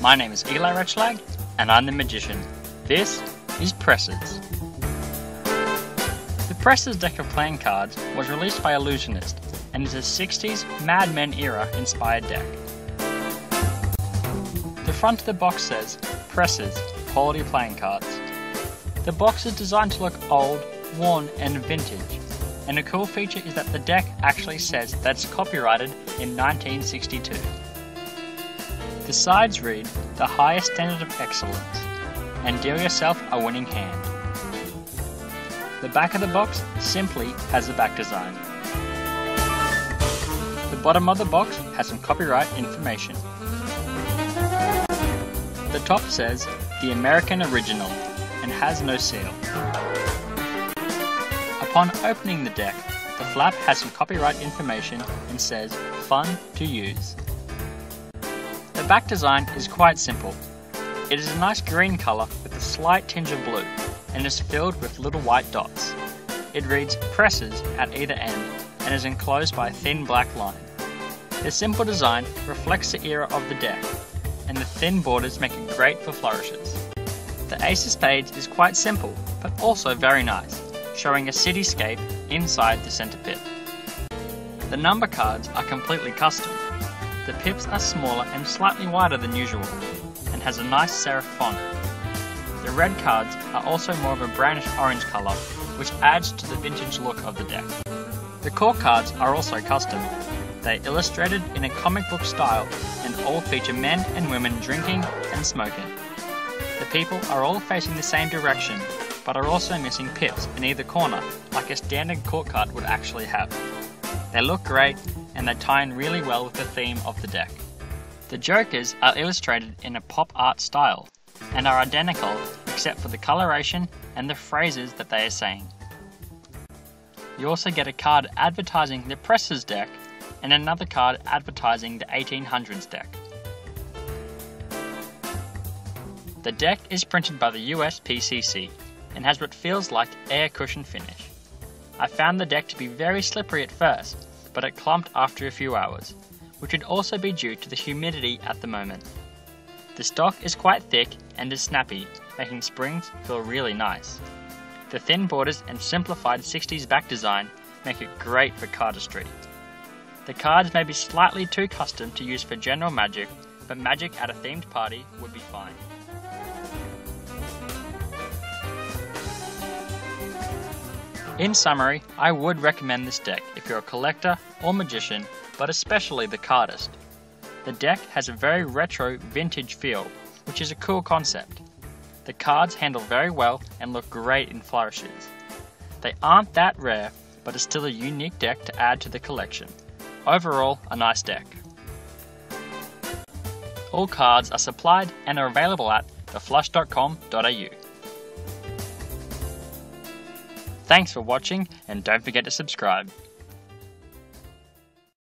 My name is Eli Retschlag, and I'm the Magician. This is Presses. The Presses deck of playing cards was released by Ellusionist and is a 60s Mad Men era inspired deck. The front of the box says, Presses, quality playing cards. The box is designed to look old, worn and vintage, and a cool feature is that the deck actually says that it's copyrighted in 1962. The sides read, the highest standard of excellence, and deal yourself a winning hand. The back of the box simply has the back design. The bottom of the box has some copyright information. The top says, the American Original, and has no seal. Upon opening the deck, the flap has some copyright information and says, fun to use. The back design is quite simple. It is a nice green colour with a slight tinge of blue, and is filled with little white dots. It reads Presses at either end, and is enclosed by a thin black line. The simple design reflects the era of the deck, and the thin borders make it great for flourishes. The Ace of Spades is quite simple, but also very nice, showing a cityscape inside the centre pip. The number cards are completely custom. The pips are smaller and slightly wider than usual, and has a nice serif font. The red cards are also more of a brownish orange colour, which adds to the vintage look of the deck. The core cards are also custom. They are illustrated in a comic book style, and all feature men and women drinking and smoking. The people are all facing the same direction, but are also missing pips in either corner, like a standard court card would actually have. They look great, and they tie in really well with the theme of the deck. The jokers are illustrated in a pop art style, and are identical except for the coloration and the phrases that they are saying. You also get a card advertising the Presses deck, and another card advertising the 1800s deck. The deck is printed by the USPCC, and has what feels like air cushion finish. I found the deck to be very slippery at first, but it clumped after a few hours, which would also be due to the humidity at the moment. The stock is quite thick and is snappy, making springs feel really nice. The thin borders and simplified 60s back design make it great for cardistry. The cards may be slightly too custom to use for general magic, but magic at a themed party would be fine. In summary, I would recommend this deck if you're a collector or magician, but especially the cardist. The deck has a very retro vintage feel, which is a cool concept. The cards handle very well and look great in flourishes. They aren't that rare, but it's still a unique deck to add to the collection. Overall, a nice deck. All cards are supplied and are available at theflush.com.au. Thanks for watching, and don't forget to subscribe.